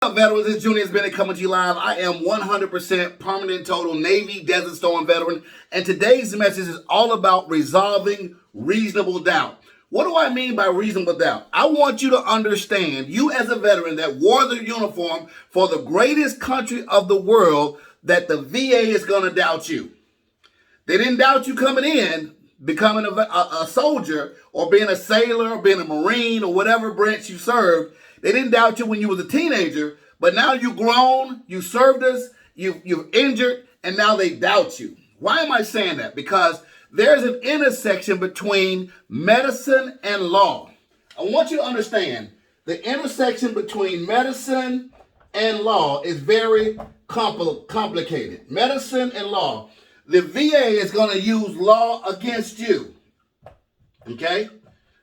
What's up, veterans? It's Junior Bennett coming to you live. I am 100% permanent total Navy Desert Storm veteran, and today's message is all about resolving reasonable doubt. What do I mean by reasonable doubt? I want you to understand, you as a veteran that wore the uniform for the greatest country of the world, that the VA is going to doubt you. They didn't doubt you coming in, becoming a soldier, or being a sailor, or being a Marine, or whatever branch you served. They didn't doubt you when you was a teenager, but now you grown, you served us, you've injured, and now they doubt you. Why am I saying that? Because there's an intersection between medicine and law. I want you to understand the intersection between medicine and law is very complicated. Medicine and law. The VA is going to use law against you. Okay?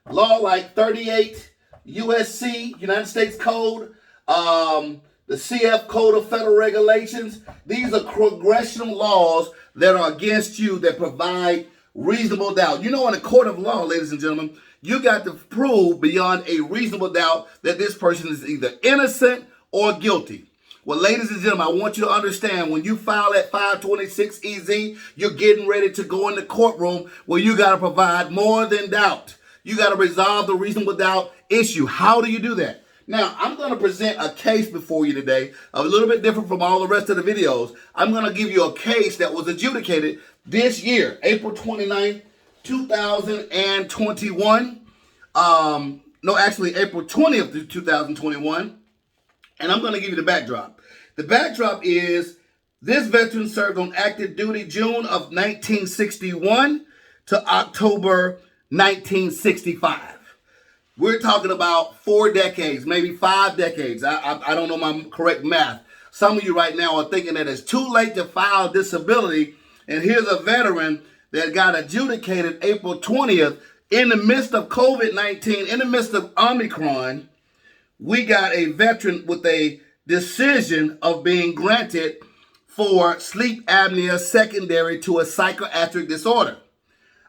Law like 38 USC, United States Code, the CF Code of Federal Regulations. These are congressional laws that are against you that provide reasonable doubt. You know, in a court of law, ladies and gentlemen, you got to prove beyond a reasonable doubt that this person is either innocent or guilty. Well, ladies and gentlemen, I want you to understand, when you file at 526 EZ, you're getting ready to go in the courtroom where you got to provide more than doubt. You got to resolve the reasonable doubt issue. How do you do that? Now, I'm going to present a case before you today, a little bit different from all the rest of the videos. I'm going to give you a case that was adjudicated this year, April 29th, 2021. April 20th, 2021. And I'm going to give you the backdrop. The backdrop is this veteran served on active duty June of 1961 to October 1965. We're talking about 4 decades, maybe 5 decades. I don't know my correct math. Some of you right now are thinking that it's too late to file disability. And here's a veteran that got adjudicated April 20th in the midst of COVID-19, in the midst of Omicron. We got a veteran with a decision of being granted for sleep apnea secondary to a psychiatric disorder.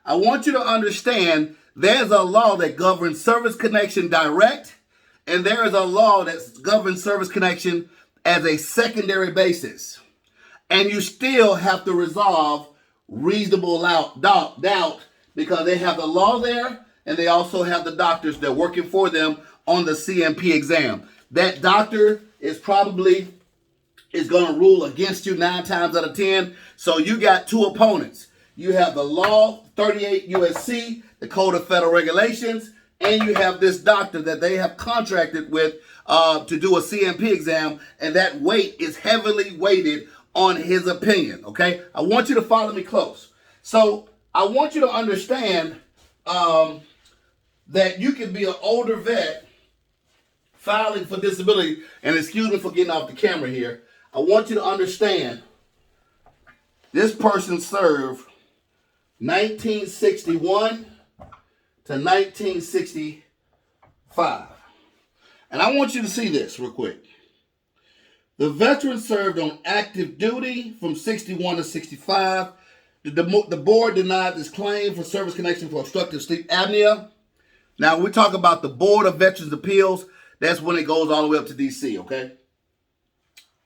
I want you to understand there's a law that governs service connection direct, and there is a law that governs service connection as a secondary basis. And you still have to resolve reasonable doubt because they have the law there, and they also have the doctors that are working for them on the CMP exam. That doctor is going to rule against you 9 times out of 10. So you got 2 opponents. You have the law, 38 USC, the Code of Federal Regulations, and you have this doctor that they have contracted with to do a CMP exam, and that weight is heavily weighted on his opinion, okay? I want you to follow me close. So I want you to understand that you can be an older vet filing for disability, and excuse me for getting off the camera here. I want you to understand this person served 1961 to 1965. And I want you to see this real quick. The veteran served on active duty from 61 to 65. The board denied this claim for service connection for obstructive sleep apnea. Now, we talk about the Board of Veterans Appeals. That's when it goes all the way up to D.C., okay?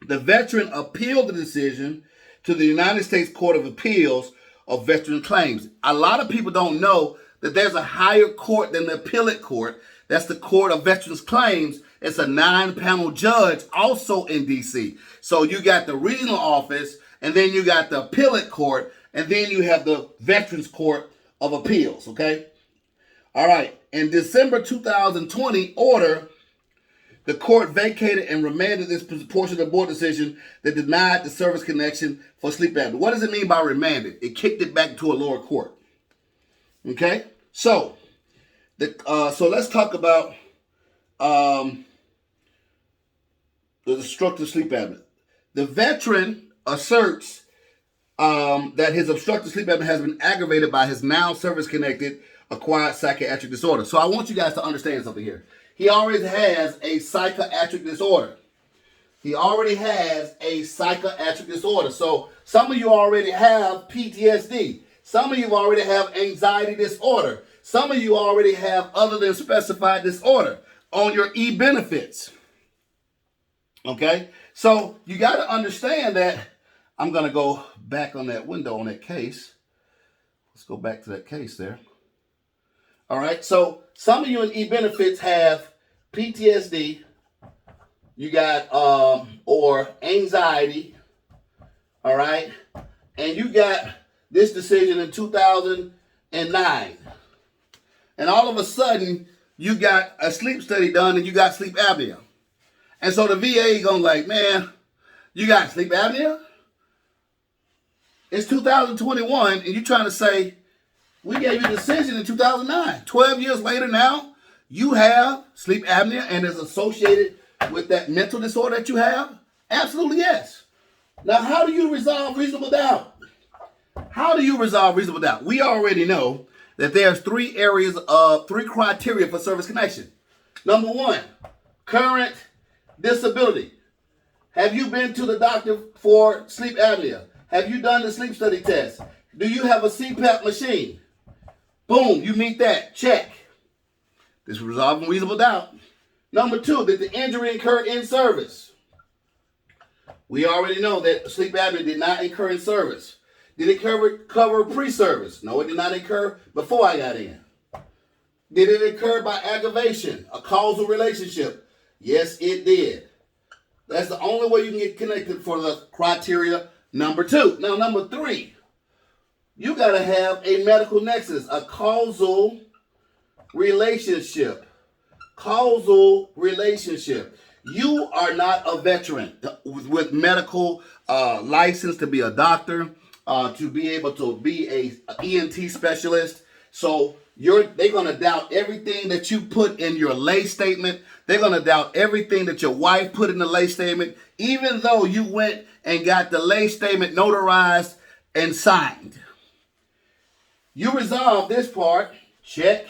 The veteran appealed the decision to the United States Court of Appeals of Veteran Claims. A lot of people don't know that there's a higher court than the appellate court. That's the Court of Veterans Claims. It's a 9-panel judge also in D.C. So you got the regional office, and then you got the appellate court, and then you have the Veterans Court of Appeals, okay? All right. In December 2020 order, the court vacated and remanded this portion of the board decision that denied the service connection for sleep apnea. What does it mean by remanded? It kicked it back to a lower court. Okay? So let's talk about the obstructive sleep apnea. The veteran asserts that his obstructive sleep apnea has been aggravated by his now service-connected acquired psychiatric disorder. So I want you guys to understand something here. He already has a psychiatric disorder. So some of you already have PTSD. Some of you already have anxiety disorder. Some of you already have other than specified disorder on your e-benefits. Okay? So you got to understand that. I'm going to go back on that window on that case. Let's go back to that case there. All right. So some of you in eBenefits have PTSD. You got or anxiety. All right. And you got this decision in 2009. And all of a sudden, you got a sleep study done and you got sleep apnea. And so the VA going like, man, you got sleep apnea? It's 2021 and you're trying to say, we gave you a decision in 2009. 12 years later now, you have sleep apnea and is associated with that mental disorder that you have? Absolutely yes. Now, how do you resolve reasonable doubt? How do you resolve reasonable doubt? We already know that there's three criteria for service connection. Number one, current disability. Have you been to the doctor for sleep apnea? Have you done the sleep study test? Do you have a CPAP machine? Boom, you meet that. Check. This is resolving reasonable doubt. Number two, did the injury occur in service? We already know that sleep apnea did not incur in service. Did it cover pre-service? No, it did not occur before I got in. Did it occur by aggravation, a causal relationship? Yes, it did. That's the only way you can get connected for the criteria number two. Now, number three, you got to have a medical nexus, a causal relationship. Causal relationship. You are not a veteran with medical license to be a doctor, to be able to be a ENT specialist. So they're going to doubt everything that you put in your lay statement. They're going to doubt everything that your wife put in the lay statement, even though you went and got the lay statement notarized and signed. You resolve this part, check.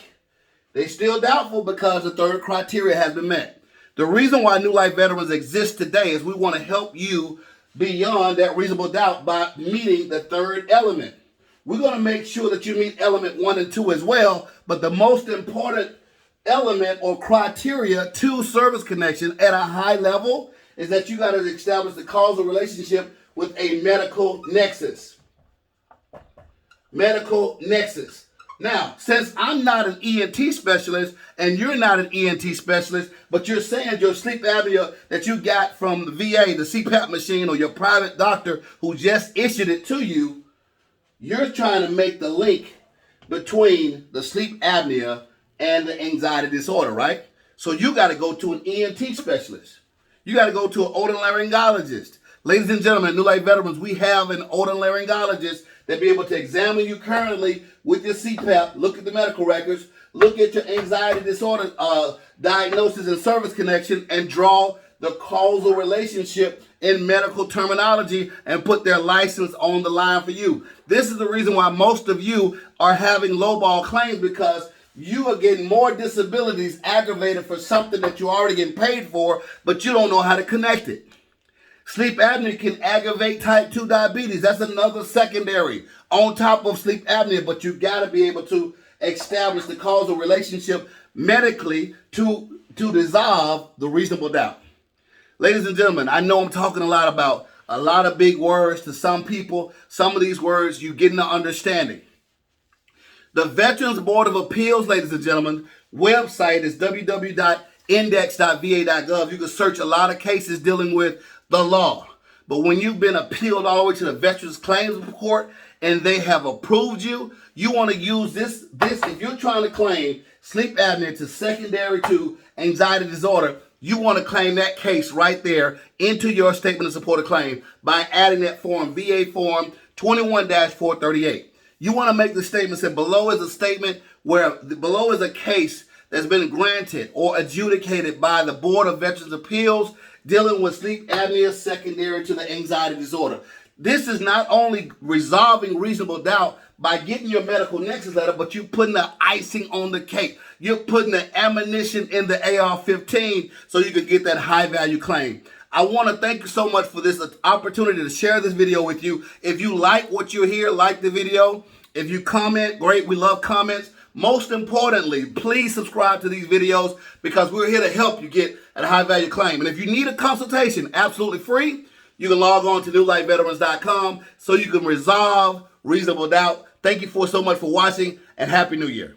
They still doubtful because the third criteria has been met. The reason why New Life Veterans exists today is we want to help you beyond that reasonable doubt by meeting the third element. We're going to make sure that you meet element 1 and 2 as well, but the most important element or criteria to service connection at a high level is that you got to establish the causal relationship with a medical nexus. Medical nexus. Now, since I'm not an ENT specialist and you're not an ENT specialist, but you're saying your sleep apnea that you got from the VA, the CPAP machine, or your private doctor who just issued it to you, you're trying to make the link between the sleep apnea and the anxiety disorder, right? So you got to go to an ENT specialist. You got to go to an otolaryngologist. Ladies and gentlemen, New Life Veterans, we have an otolaryngologist that be able to examine you currently with your CPAP, look at the medical records, look at your anxiety disorder diagnosis and service connection, and draw the causal relationship in medical terminology and put their license on the line for you. This is the reason why most of you are having lowball claims, because you are getting more disabilities aggravated for something that you're already getting paid for, but you don't know how to connect it. Sleep apnea can aggravate type 2 diabetes. That's another secondary on top of sleep apnea, but you got to be able to establish the causal relationship medically to dissolve the reasonable doubt. Ladies and gentlemen, I know I'm talking a lot about a lot of big words to some people. Some of these words you get an understanding. The Veterans Board of Appeals, ladies and gentlemen, website is www.index.va.gov. You can search a lot of cases dealing with the law. But when you've been appealed all the way to the Veterans Claims Court and they have approved you, you want to use this if you're trying to claim sleep apnea to secondary to anxiety disorder, you want to claim that case right there into your statement of support of claim by adding that form, VA form 21-438. You want to make the statement say below is a statement where below is a case that's been granted or adjudicated by the Board of Veterans Appeals dealing with sleep apnea secondary to the anxiety disorder. This is not only resolving reasonable doubt by getting your medical nexus letter, but you're putting the icing on the cake. You're putting the ammunition in the AR-15 so you can get that high value claim. I want to thank you so much for this opportunity to share this video with you. If you like what you hear, like the video. If you comment, great. We love comments. Most importantly, please subscribe to these videos because we're here to help you get a high value claim. And if you need a consultation, absolutely free, you can log on to newlifeveterans.com so you can resolve reasonable doubt. Thank you so much for watching, and Happy New Year.